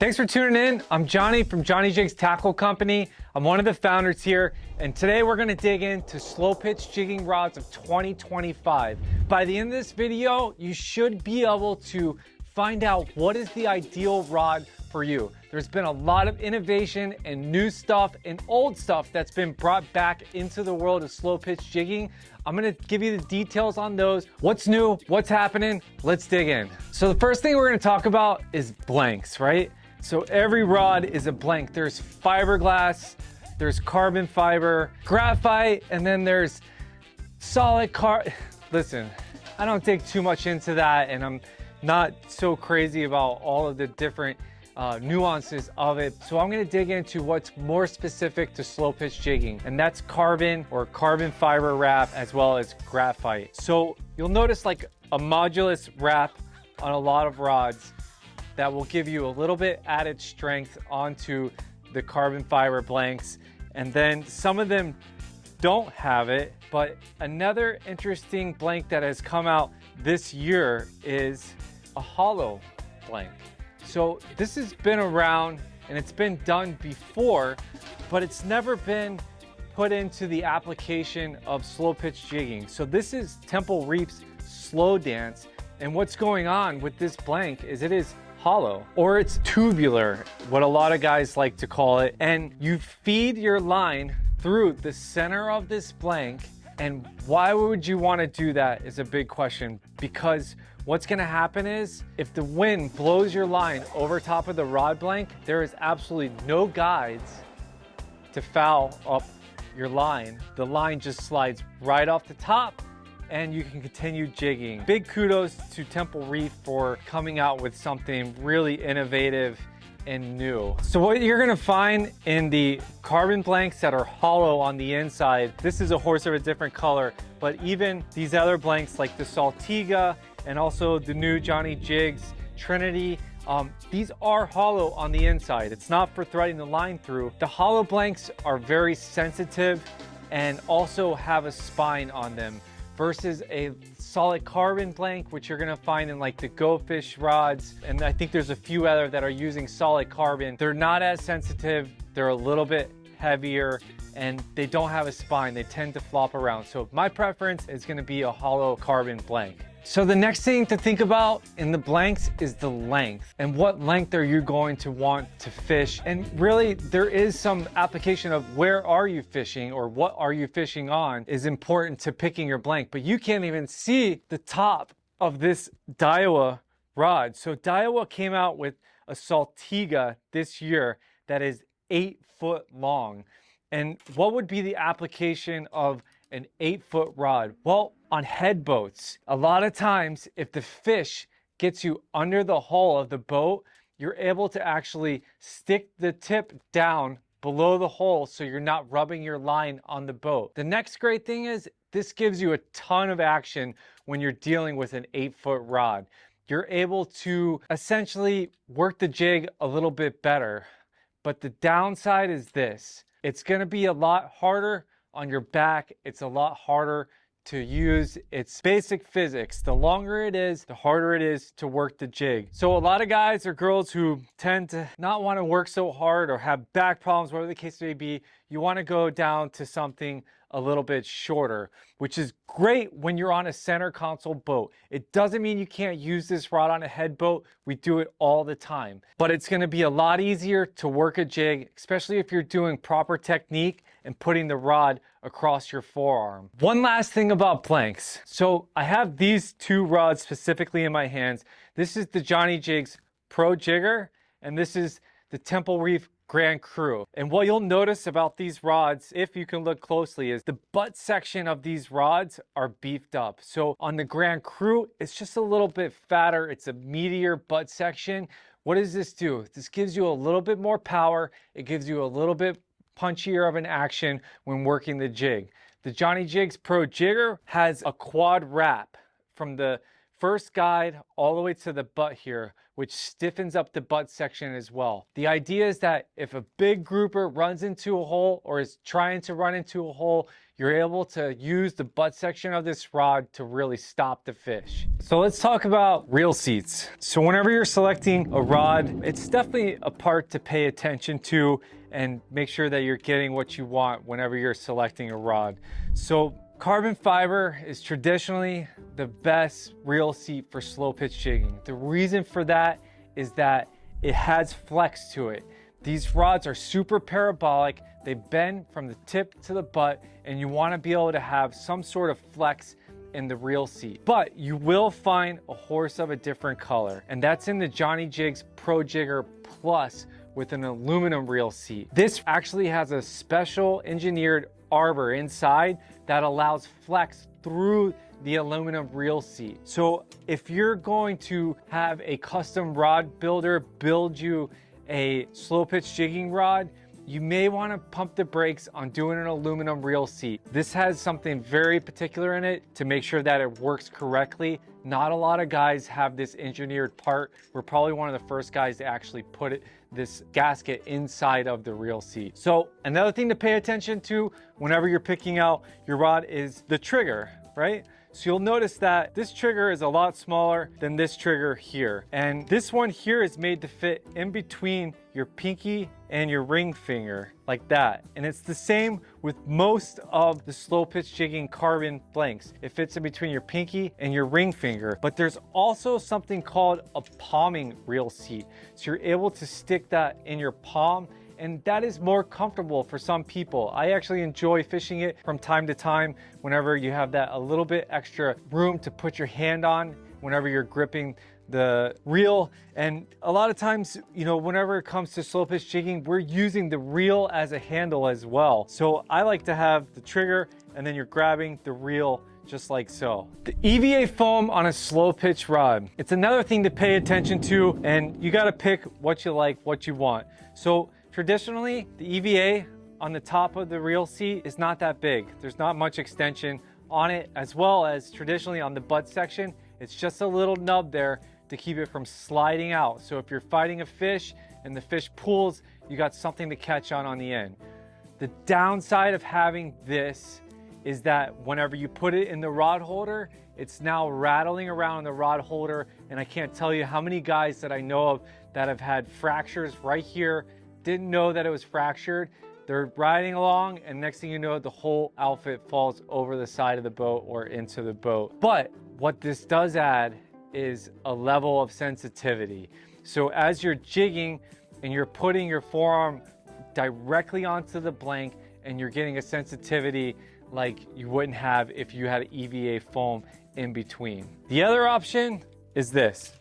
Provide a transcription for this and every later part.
Thanks for tuning in. I'm Johnny from Johnny Jigs Tackle Company. I'm one of the founders here, and today we're gonna dig into slow pitch jigging rods of 2025. By the end of this video, you should be able to find out what is the ideal rod for you. There's been a lot of innovation and new stuff and old stuff that's been brought back into the world of slow pitch jigging. I'm gonna give you the details on those. What's new, what's happening, let's dig in. So the first thing we're gonna talk about is blanks, right? So every rod is a blank. There's fiberglass, there's carbon fiber, graphite, and then there's solid Listen, I don't dig too much into that, and I'm not so crazy about all of the different nuances of it. So I'm gonna dig into what's more specific to slow pitch jigging, and that's carbon or carbon fiber wrap as well as graphite. So you'll notice like a modulus wrap on a lot of rods that will give you a little bit added strength onto the carbon fiber blanks. And then some of them don't have it, but another interesting blank that has come out this year is a hollow blank. So this has been around and it's been done before, but it's never been put into the application of slow pitch jigging. So this is Temple Reef's Slow Dance. And what's going on with this blank is it is hollow, or it's tubular, what a lot of guys like to call it. And you feed your line through the center of this blank. And why would you want to do that is a big question, because what's going to happen is if the wind blows your line over top of the rod blank, there is absolutely no guides to foul up your line. The line just slides right off the top and you can continue jigging. Big kudos to Temple Reef for coming out with something really innovative and new. So what you're gonna find in the carbon blanks that are hollow on the inside, this is a horse of a different color, but even these other blanks like the Saltiga and also the new Johnny Jigs Trinity, these are hollow on the inside. It's not for threading the line through. The hollow blanks are very sensitive and also have a spine on them, versus a solid carbon blank, which you're gonna find in like the Go Fish rods. And I think there's a few other that are using solid carbon. They're not as sensitive, they're a little bit heavier, and they don't have a spine. They tend to flop around. So my preference is gonna be a hollow carbon blank. So the next thing to think about in the blanks is the length, and what length are you going to want to fish. And really there is some application of where are you fishing or what are you fishing on is important to picking your blank, but you can't even see the top of this Daiwa rod. So Daiwa came out with a Saltiga this year that is 8 foot long. And what would be the application of an 8-foot rod? Well, on head boats, a lot of times if the fish gets you under the hull of the boat, you're able to actually stick the tip down below the hull so you're not rubbing your line on the boat. The next great thing is this gives you a ton of action when you're dealing with an 8-foot rod. You're able to essentially work the jig a little bit better. But the downside is this: it's gonna be a lot harder on your back. It's a lot harder to use. It's basic physics. The longer it is, the harder it is to work the jig. So a lot of guys or girls who tend to not want to work so hard or have back problems, whatever the case may be, you want to go down to something a little bit shorter, which is great when you're on a center console boat. It doesn't mean you can't use this rod on a head boat. We do it all the time, but it's going to be a lot easier to work a jig, especially if you're doing proper technique and putting the rod across your forearm. One last thing about blanks. So I have these two rods specifically in my hands. This is the Johnny Jigs Pro Jigger, and this is the Temple Reef Grand Cru. And what you'll notice about these rods, if you can look closely, is the butt section of these rods are beefed up. So on the Grand Cru, it's just a little bit fatter. It's a meatier butt section. What does this do? This gives you a little bit more power. It gives you a little bit punchier of an action when working the jig. The Johnny Jigs Pro Jigger has a quad wrap from the first guide all the way to the butt here, which stiffens up the butt section as well. The idea is that if a big grouper runs into a hole or is trying to run into a hole, you're able to use the butt section of this rod to really stop the fish. So let's talk about reel seats. So whenever you're selecting a rod, it's definitely a part to pay attention to and make sure that you're getting what you want whenever you're selecting a rod. So carbon fiber is traditionally the best reel seat for slow pitch jigging. The reason for that is that it has flex to it. These rods are super parabolic. They bend from the tip to the butt, and you want to be able to have some sort of flex in the reel seat. But you will find a horse of a different color, and that's in the Johnny Jigs Pro Jigger Plus with an aluminum reel seat. This actually has a special engineered arbor inside that allows flex through the aluminum reel seat. So if you're going to have a custom rod builder build you a slow pitch jigging rod, you may want to pump the brakes on doing an aluminum reel seat. This has something very particular in it to make sure that it works correctly. Not a lot of guys have this engineered part. We're probably one of the first guys to actually put this gasket inside of the reel seat. So another thing to pay attention to whenever you're picking out your rod is the trigger, right? So you'll notice that this trigger is a lot smaller than this trigger here. And this one here is made to fit in between your pinky and your ring finger, like that. And it's the same with most of the slow pitch jigging carbon blanks. It fits in between your pinky and your ring finger. But there's also something called a palming reel seat. So you're able to stick that in your palm, and that is more comfortable for some people. I actually enjoy fishing it from time to time whenever you have that a little bit extra room to put your hand on whenever you're gripping the reel. And a lot of times, you know, whenever it comes to slow pitch jigging, we're using the reel as a handle as well. So I like to have the trigger and then you're grabbing the reel just like so. The EVA foam on a slow pitch rod, it's another thing to pay attention to, and you gotta pick what you like, what you want. So traditionally, the EVA on the top of the reel seat is not that big. There's not much extension on it, as well as traditionally on the butt section, it's just a little nub there to keep it from sliding out. So if you're fighting a fish and the fish pulls, you got something to catch on the end. The downside of having this is that whenever you put it in the rod holder, it's now rattling around the rod holder, and I can't tell you how many guys that I know of that have had fractures right here, didn't know that it was fractured. They're riding along, and next thing you know, the whole outfit falls over the side of the boat or into the boat. But what this does add is a level of sensitivity. So as you're jigging and you're putting your forearm directly onto the blank, and you're getting a sensitivity like you wouldn't have if you had EVA foam in between. The other option is this.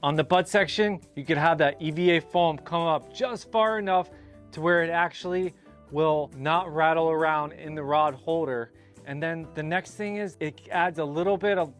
On the butt section, you could have that EVA foam come up just far enough to where it actually will not rattle around in the rod holder. And then the next thing is it adds a little bit of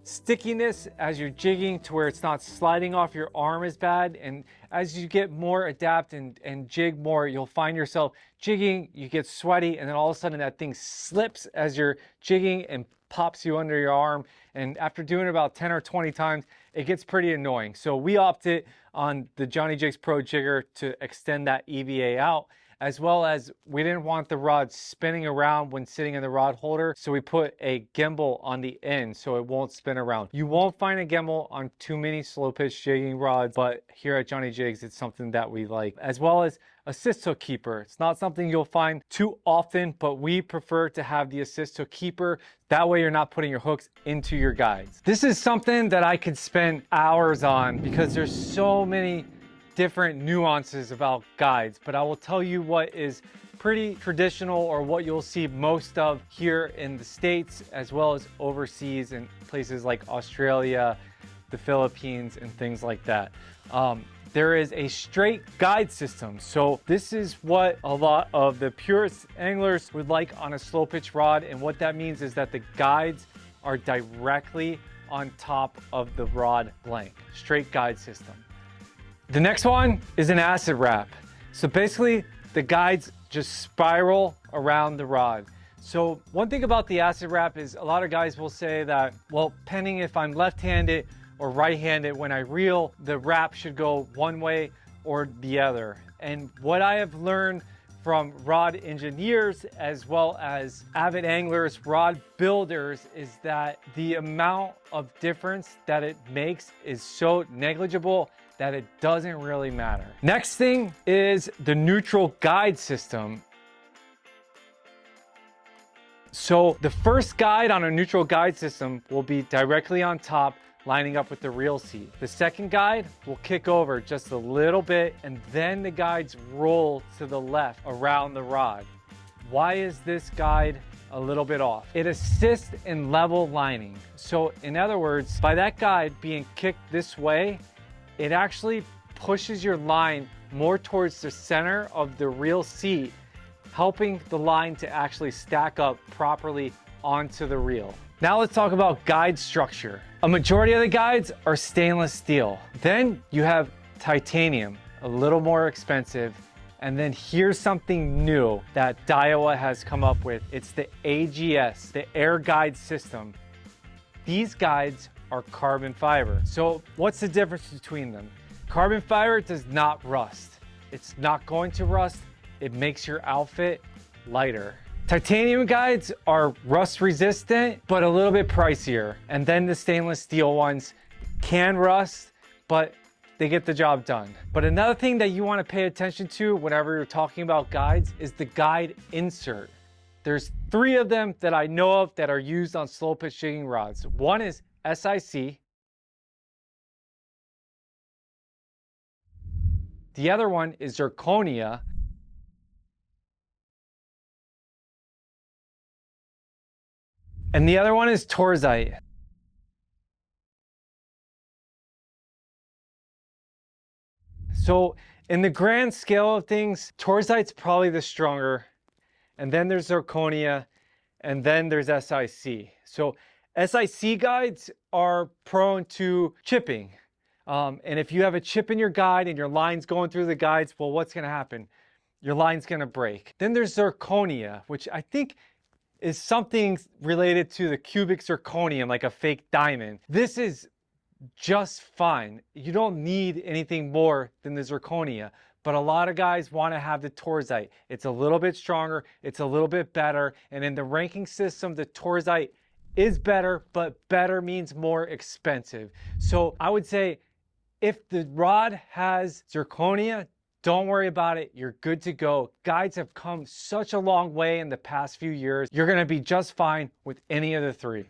stickiness as you're jigging to where it's not sliding off your arm as bad. And as you get more adept and jig more, you'll find yourself jigging, you get sweaty, and then all of a sudden that thing slips as you're jigging and pops you under your arm. And after doing it about 10 or 20 times, it gets pretty annoying. So we opted on the Johnny Jigs Pro Jigger to extend that EVA out, as well as we didn't want the rod spinning around when sitting in the rod holder, so we put a gimbal on the end so it won't spin around. You won't find a gimbal on too many slow pitch jigging rods, but here at Johnny Jigs, it's something that we like, as well as assist hook keeper. It's not something you'll find too often, but we prefer to have the assist hook keeper. That way you're not putting your hooks into your guides. This is something that I could spend hours on because there's so many different nuances about guides, but I will tell you what is pretty traditional, or what you'll see most of here in the States, as well as overseas in places like Australia, the Philippines, and things like that. There is a straight guide system. So this is what a lot of the purist anglers would like on a slow pitch rod. And what that means is that the guides are directly on top of the rod blank, straight guide system. The next one is an acid wrap. So basically the guides just spiral around the rod. So one thing about the acid wrap is a lot of guys will say that, well, depending if I'm left-handed or right-handed, when I reel, the wrap should go one way or the other. And what I have learned from rod engineers as well as avid anglers, rod builders, is that the amount of difference that it makes is so negligible that it doesn't really matter. Next thing is the neutral guide system. So the first guide on a neutral guide system will be directly on top, lining up with the reel seat. The second guide will kick over just a little bit, and then the guides roll to the left around the rod. Why is this guide a little bit off? It assists in level lining. So in other words, by that guide being kicked this way, it actually pushes your line more towards the center of the reel seat, helping the line to actually stack up properly onto the reel. Now let's talk about guide structure. A majority of the guides are stainless steel. Then you have titanium, a little more expensive. And then here's something new that Daiwa has come up with. It's the AGS, the Air Guide System. These guides are carbon fiber. So what's the difference between them? Carbon fiber does not rust. It's not going to rust. It makes your outfit lighter. Titanium guides are rust resistant, but a little bit pricier. And then the stainless steel ones can rust, but they get the job done. But another thing that you want to pay attention to whenever you're talking about guides is the guide insert. There's 3 of them that I know of that are used on slow pitch jigging rods. One is SIC. The other one is zirconia. And the other one is torzite. So in the grand scale of things, torzite's probably the stronger, and then there's zirconia, and then there's SIC. So SIC guides are prone to chipping. And if you have a chip in your guide and your line's going through the guides, well, what's gonna happen? Your line's gonna break. Then there's zirconia, which I think is something related to the cubic zirconium, like a fake diamond. This is just fine. You don't need anything more than the zirconia, but a lot of guys want to have the torzite. It's a little bit stronger, it's a little bit better, and in the ranking system, the torzite is better, but better means more expensive. So I would say if the rod has zirconia, don't worry about it. You're good to go. Guides have come such a long way in the past few years. You're going to be just fine with any of the 3.